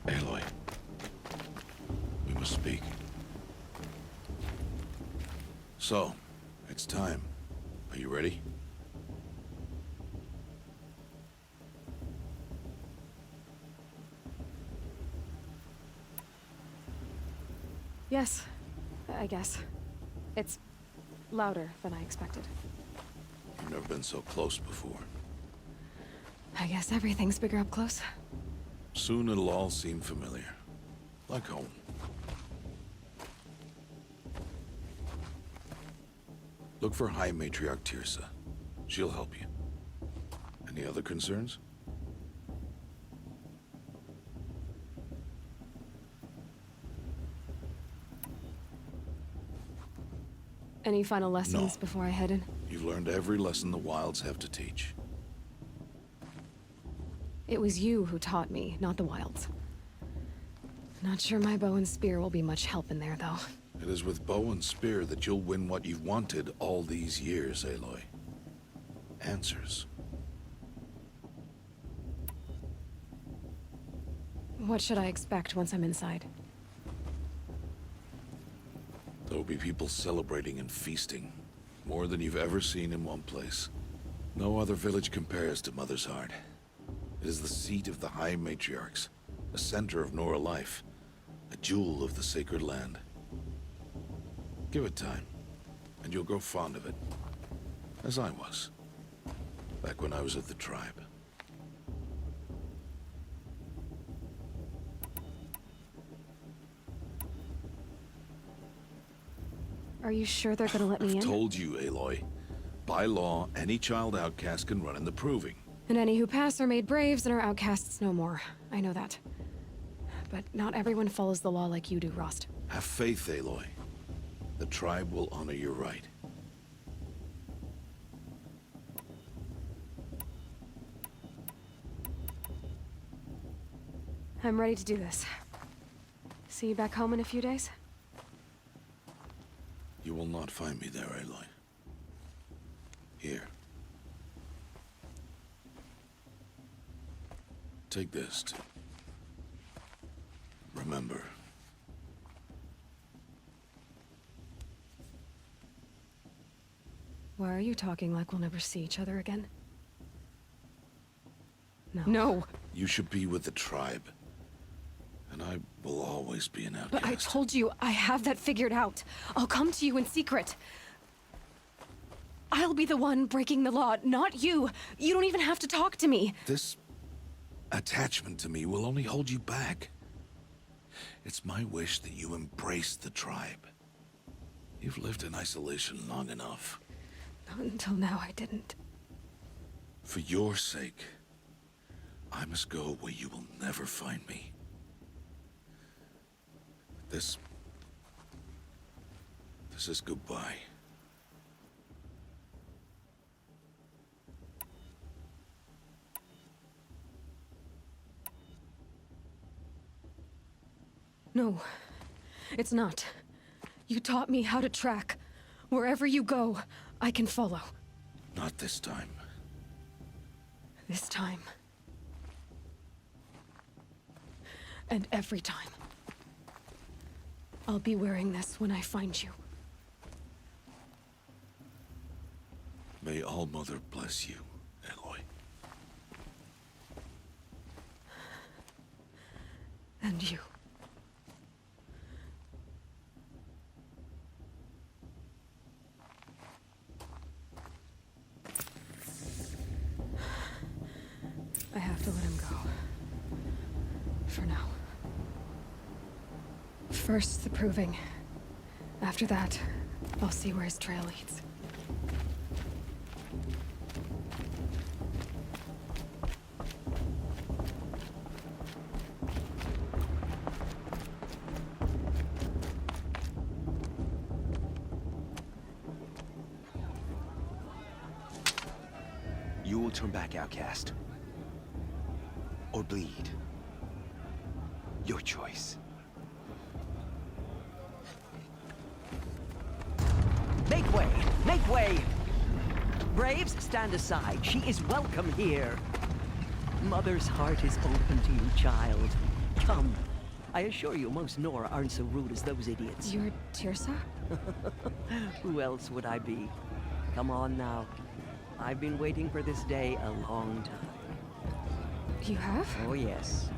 Aloy, we must speak. So, it's time. Are you ready? Yes, I guess. It's louder than I expected. You've never been so close before. I guess everything's bigger up close. Soon it'll all seem familiar. Like home. Look for High Matriarch Tirsa. She'll help you. Any other concerns? Any final lessons No. before I head in? You've learned every lesson the wilds have to teach. It was you who taught me, not the wilds. Not sure my bow and spear will be much help in there, though. It is with bow and spear that you'll win what you've wanted all these years, Aloy. Answers. What should I expect once I'm inside? There'll be people celebrating and feasting. More than you've ever seen in one place. No other village compares to Mother's Heart. It is the seat of the High Matriarchs, a center of Nora life, a jewel of the sacred land. Give it time, and you'll grow fond of it. As I was, back when I was of the tribe. Are you sure they're gonna let me in? I've told you, Aloy. By law, any child outcast can run in the proving. And any who pass are made braves and are outcasts no more. I know that. But not everyone follows the law like you do, Rost. Have faith, Aloy. The tribe will honor your right. I'm ready to do this. See you back home in a few days? You will not find me there, Aloy. Here. Take this to remember. Why are you talking like we'll never see each other again? No. No! You should be with the tribe. And I will always be an outcast. But I told you, I have that figured out. I'll come to you in secret. I'll be the one breaking the law, not you. You don't even have to talk to me. This attachment to me will only hold you back. It's my wish that you embrace the tribe. You've lived in isolation long enough. Not until now, I didn't. For your sake, I must go where you will never find me. This is goodbye. No, it's not. You taught me how to track. Wherever you go, I can follow. Not this time. This time. And every time. I'll be wearing this when I find you. May All-Mother bless you, Aloy. And you. I have to let him go. For now. First, the proving. After that, I'll see where his trail leads. You will turn back, outcast. Or bleed. Your choice. Make way! Make way! Braves, stand aside. She is welcome here. Mother's heart is open to you, child. Come. I assure you, most Nora aren't so rude as those idiots. You're Tirsa? Who else would I be? Come on now. I've been waiting for this day a long time. You have? Oh, yes.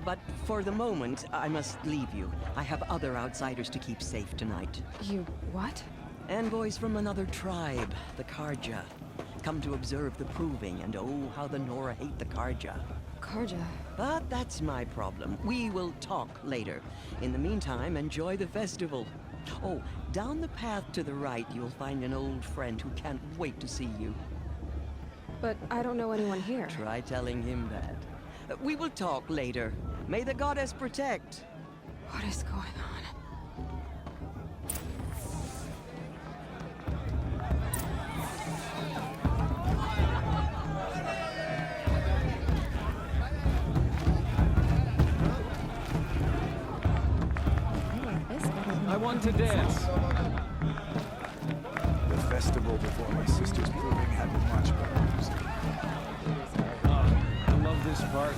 But for the moment, I must leave you. I have other outsiders to keep safe tonight. You what? Envoys from another tribe, the Karja. Come to observe the proving, and oh, how the Nora hate the Karja. Karja. But that's my problem. We will talk later. In the meantime, enjoy the festival. Oh, down the path to the right, you'll find an old friend who can't wait to see you. But I don't know anyone here. Try telling him that. We will talk later. May the goddess protect. What is going on? I want to dance. The festival before my sister's proving had much better music. I love this part.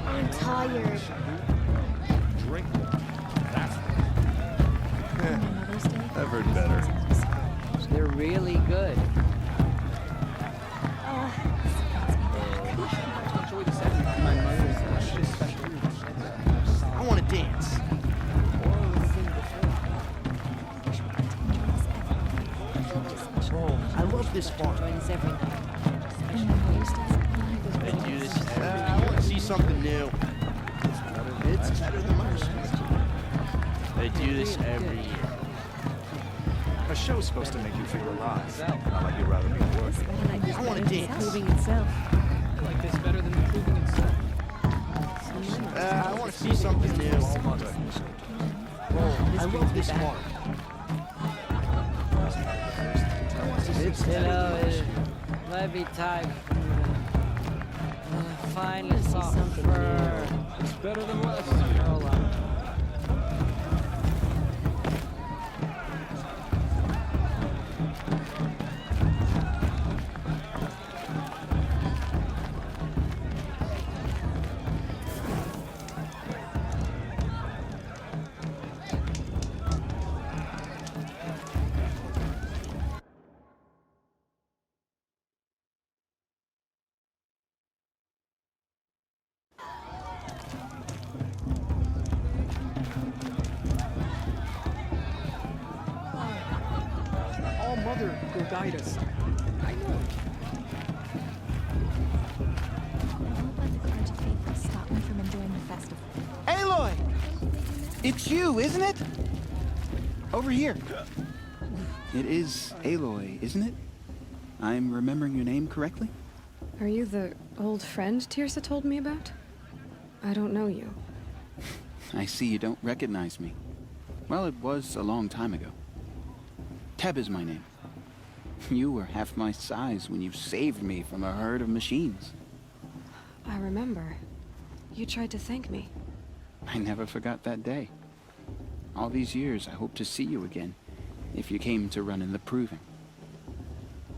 I'm tired. Drink. That's I've heard better. They're really good. I want to dance. I love this farm. They do this I want to see something new. It's better than most. They do this every year. A show's supposed to make you feel alive, not like you'd rather be at work. I want to dance. I like this better than proving itself. I want to see something new. I love this farm. It might be time to find a soft fur. It's better than last year. Hold on. All Mother will guide us. I know. Don't let the Karja faithful stop me from enjoying the festival. Aloy! It's you, isn't it? Over here. It is Aloy, isn't it? I'm remembering your name correctly? Are you the old friend Tirsa told me about? I don't know you. I see you don't recognize me. Well, it was a long time ago. Teb is my name. You were half my size when you saved me from a herd of machines. I remember. You tried to thank me. I never forgot that day. All these years, I hope to see you again, if you came to run in the proving.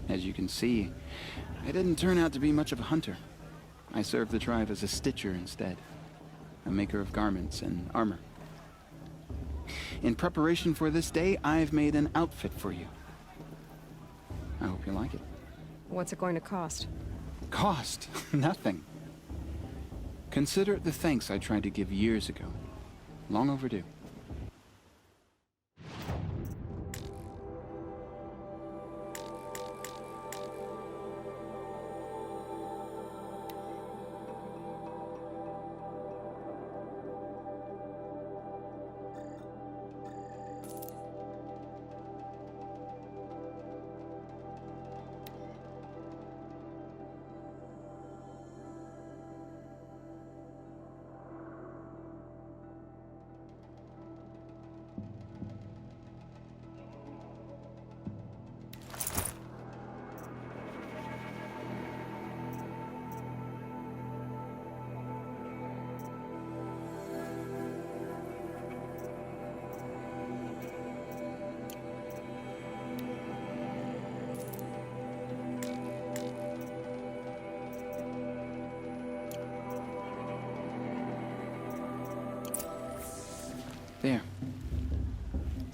As you can see, I didn't turn out to be much of a hunter. I served the tribe as a stitcher instead, a maker of garments and armor. In preparation for this day, I've made an outfit for you. I hope you like it. What's it going to cost? Cost? Nothing. Consider it the thanks I tried to give years ago. Long overdue.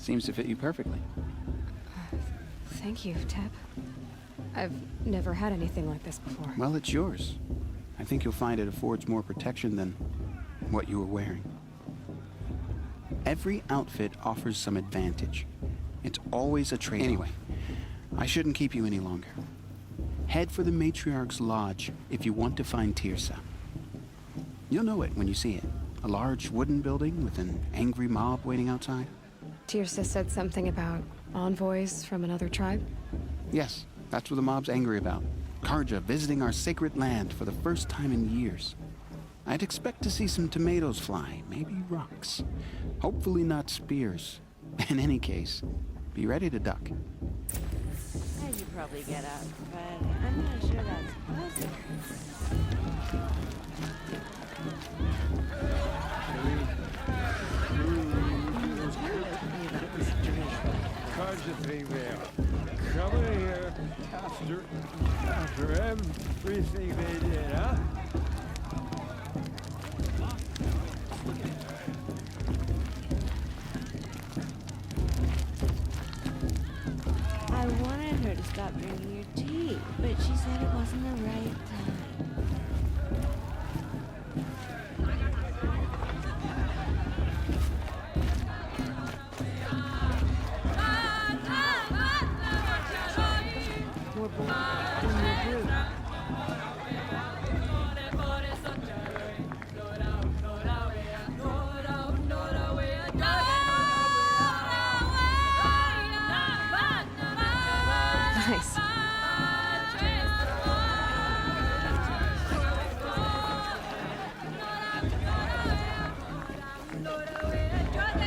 Seems to fit you perfectly. Thank you, Teb. I've never had anything like this before. Well, it's yours. I think you'll find it affords more protection than what you were wearing. Every outfit offers some advantage. It's always a trade-off. Anyway, I shouldn't keep you any longer. Head for the Matriarch's Lodge if you want to find Tirsa. You'll know it when you see it. A large wooden building with an angry mob waiting outside. Tirsa said something about envoys from another tribe? Yes, that's what the mob's angry about. Karja visiting our sacred land for the first time in years. I'd expect to see some tomatoes fly, maybe rocks. Hopefully not spears. In any case, be ready to duck. As you probably get up, but I'm not sure that's possible. Karja thing there. Come in here after everything they did, huh? I wanted her to stop drinking your tea, but she said it wasn't the right time. More bold and more brute. Nice.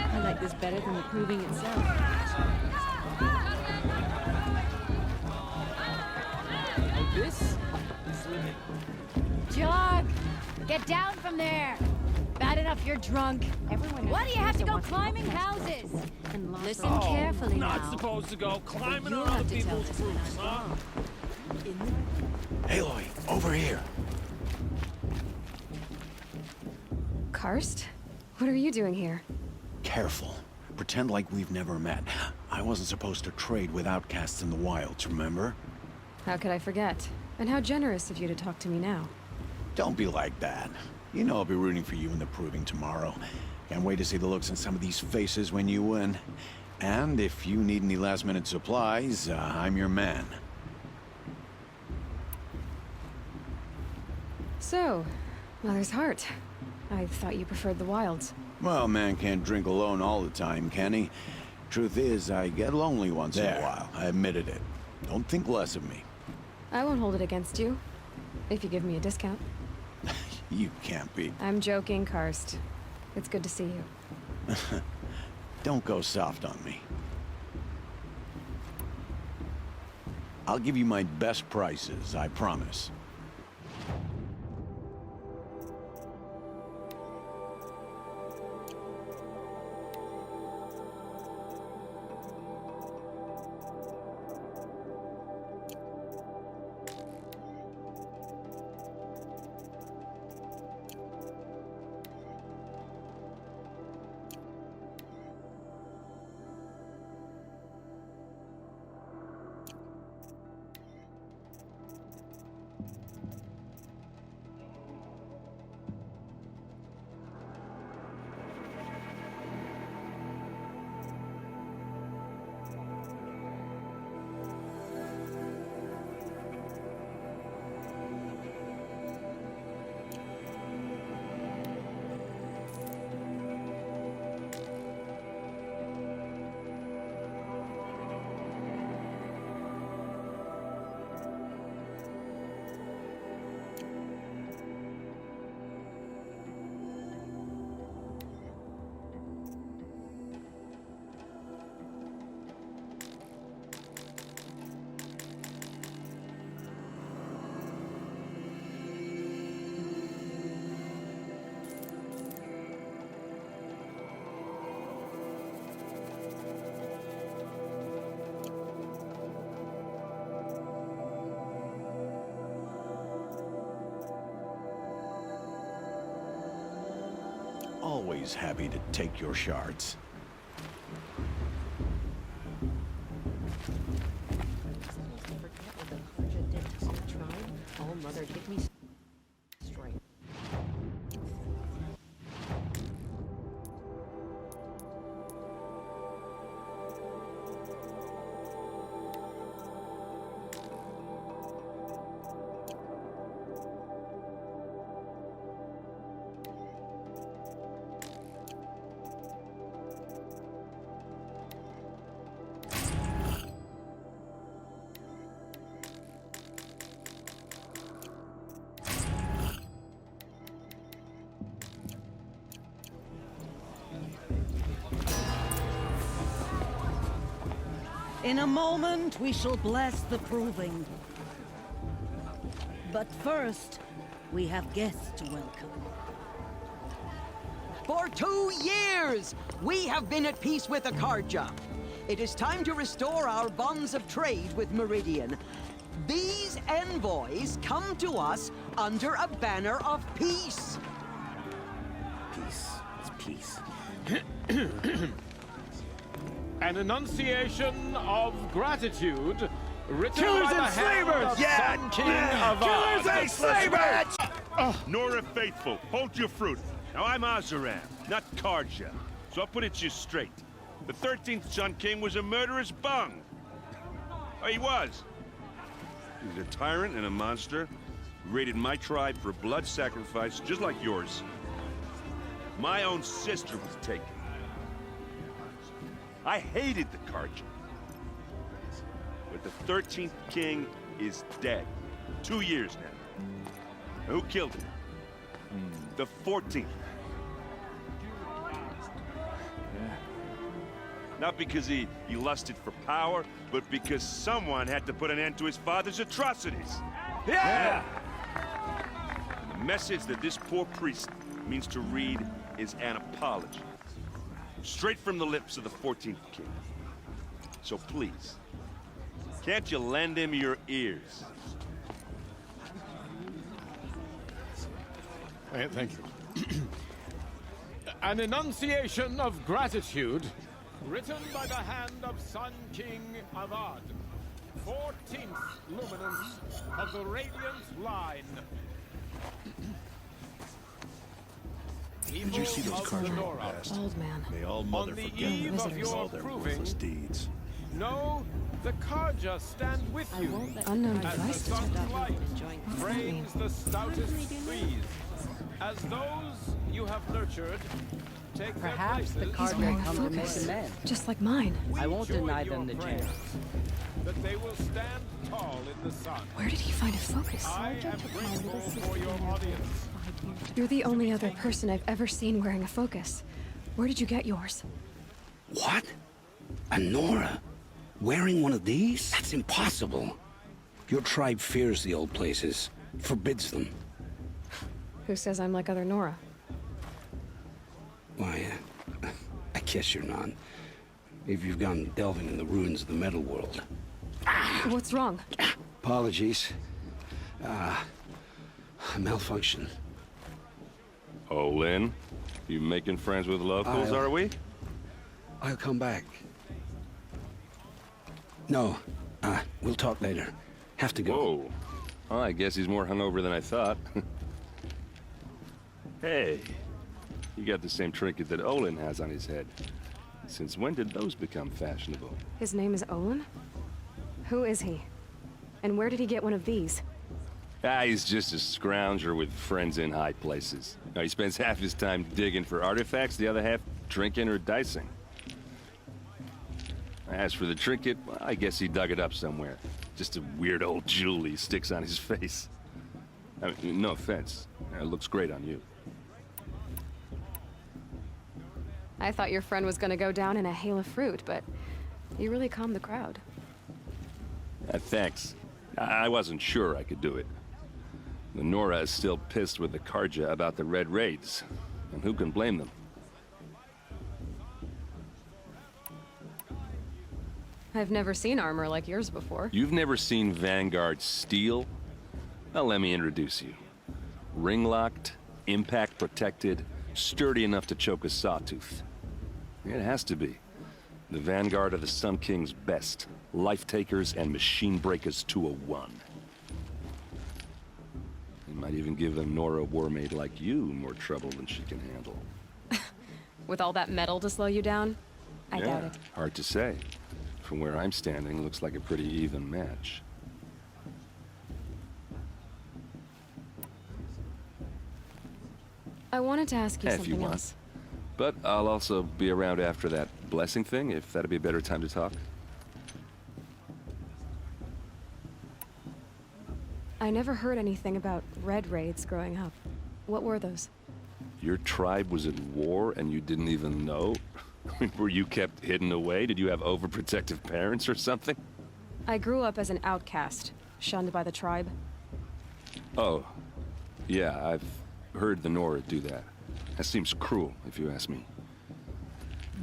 I like this better than the proving itself. This? Jog! Get down from there! Bad enough you're drunk. Everyone Why do you have to go wants climbing help houses? and lost Listen her- carefully Not now. supposed to go climbing You'll on other have to tell people's this when roofs, I'm huh? Aloy, over here. Karst? What are you doing here? Careful. Pretend like we've never met. I wasn't supposed to trade with outcasts in the wilds, remember? How could I forget? And how generous of you to talk to me now. Don't be like that. You know I'll be rooting for you in the proving tomorrow. Can't wait to see the looks on some of these faces when you win. And if you need any last-minute supplies, I'm your man. So, Mother's Heart. I thought you preferred the wilds. Well, man can't drink alone all the time, can he? Truth is, I get lonely once in a while. I admitted it. Don't think less of me. I won't hold it against you, if you give me a discount. You can't be. I'm joking, Karst. It's good to see you. Don't go soft on me. I'll give you my best prices, I promise. Always happy to take your shards. In a moment, we shall bless the proving. But first, we have guests to welcome. For 2 years, we have been at peace with Akarja. It is time to restore our bonds of trade with Meridian. These envoys come to us under a banner of peace. Peace. It's peace. An enunciation of gratitude written Killers by the and hand slavers! of Sun King Avad. Killers and slavers! Nora Faithful, hold your fruit. Now I'm Azaram, not Karja, so I'll put it to you straight. The 13th Sun King was a murderous bung. Oh, he was. He was a tyrant and a monster. He raided my tribe for blood sacrifice, just like yours. My own sister was taken. I hated the Karja. But the 13th king is dead. 2 years now. Who killed him? The 14th. Not because he lusted for power, but because someone had to put an end to his father's atrocities. Yeah! And the message that this poor priest means to read is an apology. Straight from the lips of the 14th king. So please, can't you lend him your ears? Thank you. An enunciation of gratitude written by the hand of Sun King Avad, 14th luminance of the Radiant line. Did you see those cards walk past? Old man. May all mother On the forget eve of your all their proving, worthless deeds. No, the Karja stand with I you. won't let Unknown the Karja device start sun's up light and join us. frames the stoutest What do we do now? trees. As those you have nurtured take Perhaps the their He's Karja wearing come to make focus. amends. Just like mine. I won't join deny your them the prayers chance. that they will stand tall in the sun. Where did he find a focus? I am grateful for your audience. You're the only other person I've ever seen wearing a focus. Where did you get yours? What? A Nora? Wearing one of these? That's impossible. Your tribe fears the old places, forbids them. Who says I'm like other Nora? Why, I guess you're not. If you've gone delving in the ruins of the metal world. What's wrong? Apologies. A malfunction. Oh, Lynn? You making friends with locals, are we? I'll come back. No, we'll talk later. Have to go. Whoa. Oh, I guess he's more hungover than I thought. Hey, you got the same trinket that Olin has on his head. Since when did those become fashionable? His name is Olin? Who is he? And where did he get one of these? He's just a scrounger with friends in high places. Now, he spends half his time digging for artifacts, the other half drinking or dicing. As for the trinket, well, I guess he dug it up somewhere. Just a weird old jewel he sticks on his face. I mean, no offense. It looks great on you. I thought your friend was gonna go down in a hail of fruit, but you really calmed the crowd. Thanks. I wasn't sure I could do it. The Nora is still pissed with the Karja about the Red Raids, and who can blame them? I've never seen armor like yours before. You've never seen Vanguard steel? Well, let me introduce you. Ring-locked, impact-protected, sturdy enough to choke a sawtooth. It has to be. The Vanguard of the Sun King's best. Life-takers and machine breakers to a one. It might even give a Nora warmaid like you more trouble than she can handle. With all that metal to slow you down? I Yeah, doubt it. hard to say. From where I'm standing, looks like a pretty even match. I wanted to ask you If you something want. else. But I'll also be around after that blessing thing, if that'd be a better time to talk. I never heard anything about red raids growing up. What were those? Your tribe was at war and you didn't even know? Were you kept hidden away? Did you have overprotective parents or something? I grew up as an outcast, shunned by the tribe. Oh, yeah, I've heard the Nora do that. That seems cruel, if you ask me.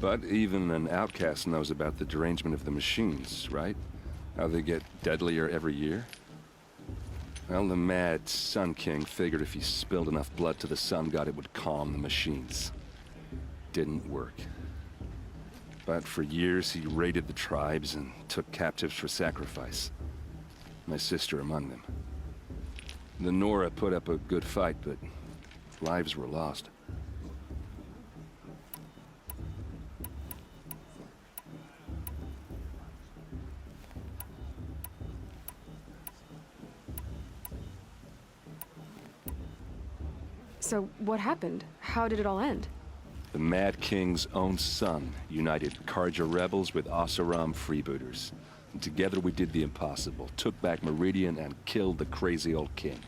But even an outcast knows about the derangement of the machines, right? How they get deadlier every year? Well, the mad Sun King figured if he spilled enough blood to the Sun God, it would calm the machines. Didn't work. But for years, he raided the tribes and took captives for sacrifice. My sister among them. The Nora put up a good fight, but lives were lost. So, what happened? How did it all end? The Mad King's own son united Karja rebels with Oseram freebooters. And together we did the impossible, took back Meridian and killed the crazy old king.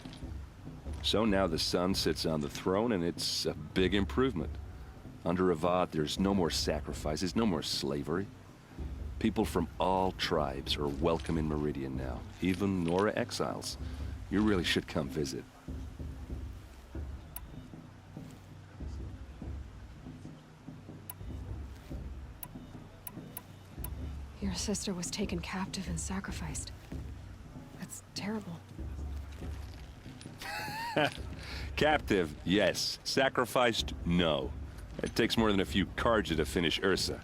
So now the son sits on the throne and it's a big improvement. Under Avad, there's no more sacrifices, no more slavery. People from all tribes are welcome in Meridian now, even Nora exiles. You really should come visit. Your sister was taken captive and sacrificed. That's terrible. Captive, yes. Sacrificed, no. It takes more than a few Karja to finish Ursa.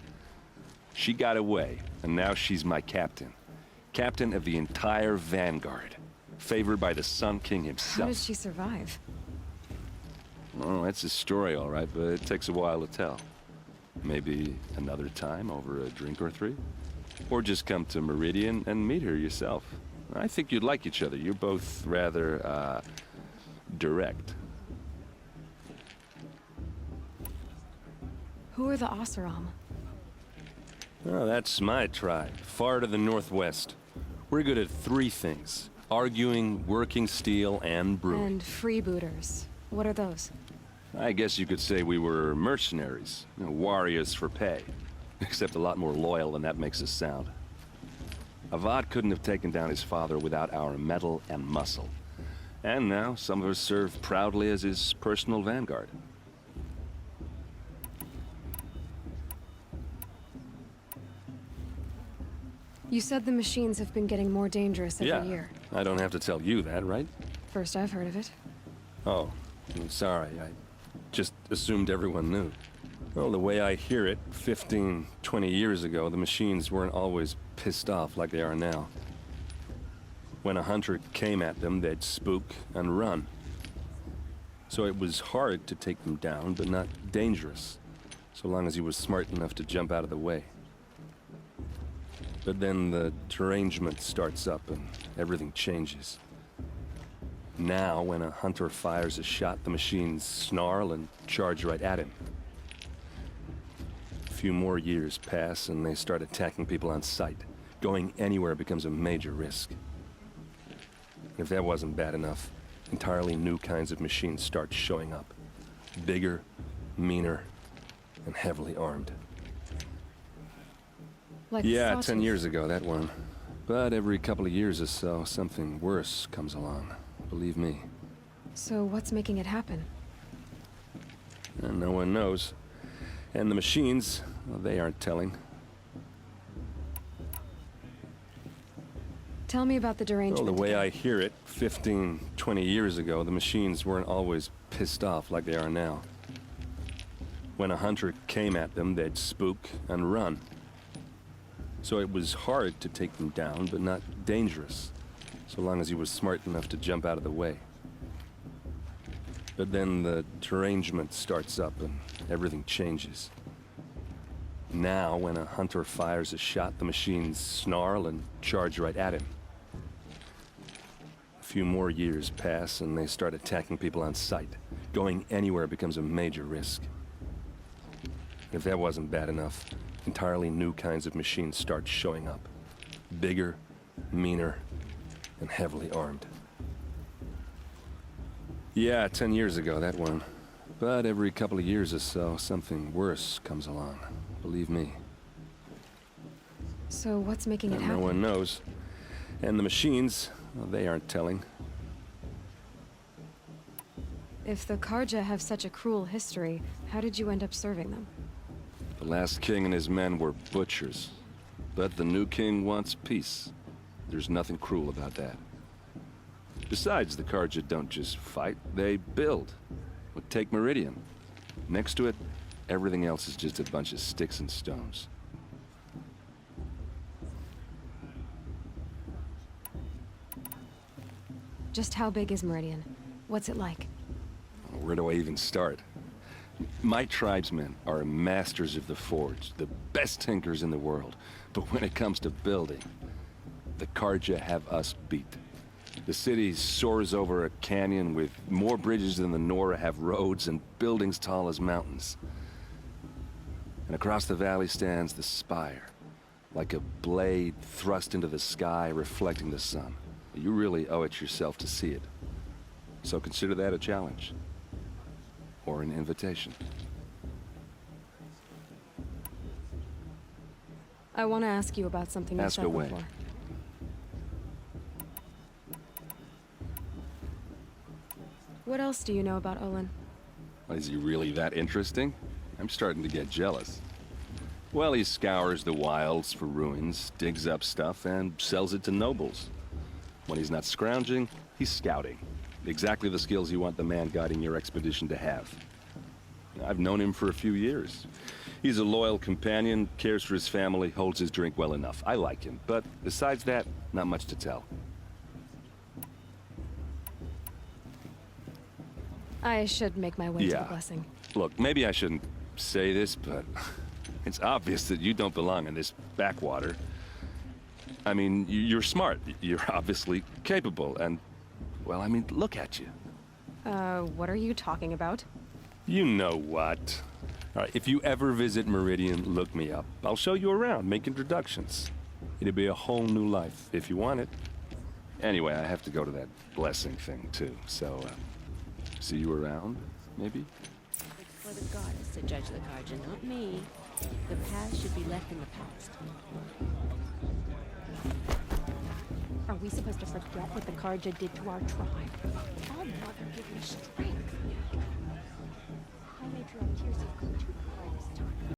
She got away, and now she's my captain. Captain of the entire Vanguard. Favored by the Sun King himself. How did she survive? Oh, that's a story, all right, but it takes a while to tell. Maybe another time over a drink or three? Or just come to Meridian and meet her yourself. I think you'd like each other. You're both rather, direct. Who are the Oseram? Oh, that's my tribe, far to the northwest. We're good at three things. Arguing, working steel, and brewing. And freebooters. What are those? I guess you could say we were mercenaries. Warriors for pay. Except a lot more loyal than that makes us sound. Avad couldn't have taken down his father without our metal and muscle. And now, some of us serve proudly as his personal vanguard. You said the machines have been getting more dangerous every year. I don't have to tell you that, right? First I've heard of it. Oh, I'm sorry. I just assumed everyone knew. Well, the way I hear it, 15, 20 years ago, the machines weren't always pissed off like they are now. When a hunter came at them, they'd spook and run. So it was hard to take them down, but not dangerous, so long as he was smart enough to jump out of the way. But then the derangement starts up and everything changes. Now, when a hunter fires a shot, the machines snarl and charge right at him. A few more years pass and they start attacking people on sight. Going anywhere becomes a major risk. If that wasn't bad enough, entirely new kinds of machines start showing up. Bigger, meaner, and heavily armed. Like 10 years ago, that one. But every couple of years or so, something worse comes along. Believe me. So what's making it happen? And no one knows. And the machines, well, they aren't telling. Tell me about the derangement. Well, the way I hear it, 15, 20 years ago, the machines weren't always pissed off like they are now. When a hunter came at them, they'd spook and run. So it was hard to take them down, but not dangerous, so long as he was smart enough to jump out of the way. But then the derangement starts up and everything changes. Now, when a hunter fires a shot, the machines snarl and charge right at him. A few more years pass and they start attacking people on sight. Going anywhere becomes a major risk. If that wasn't bad enough, entirely new kinds of machines start showing up. Bigger, meaner, and heavily armed. 10 years ago, that one. But every couple of years or so, something worse comes along. Believe me. So what's making it No happen? one knows. And the machines, well, they aren't telling. If the Karja have such a cruel history, how did you end up serving them? The last king and his men were butchers. But the new king wants peace. There's nothing cruel about that. Besides, the Karja don't just fight, they build. Well, take Meridian. Next to it, everything else is just a bunch of sticks and stones. Just how big is Meridian? What's it like? Where do I even start? My tribesmen are masters of the forge, the best tinkers in the world. But when it comes to building, the Karja have us beat. The city soars over a canyon with more bridges than the Nora have roads and buildings tall as mountains. And across the valley stands the spire, like a blade thrust into the sky reflecting the sun. You really owe it yourself to see it. So consider that a challenge. Or an invitation. I want to ask you about something you Ask said away. before. What else do you know about Olin? Is he really that interesting? I'm starting to get jealous. Well, he scours the wilds for ruins, digs up stuff, and sells it to nobles. When he's not scrounging, he's scouting. Exactly the skills you want the man guiding your expedition to have. I've known him for a few years. He's a loyal companion, cares for his family, holds his drink well enough. I like him, but besides that, not much to tell. I should make my way to the blessing. Look, maybe I shouldn't say this, but it's obvious that you don't belong in this backwater. I mean, you're smart. You're obviously capable, and, well, I mean, look at you. What are you talking about? You know what. All right, if you ever visit Meridian, look me up. I'll show you around, make introductions. It'll be a whole new life, if you want it. Anyway, I have to go to that blessing thing, too, so, see you around, maybe? It's for the goddess to judge the Karja, not me. The past should be left in the past. Are we supposed to forget what the Karja did to our tribe? Oh, Mother, give me strength.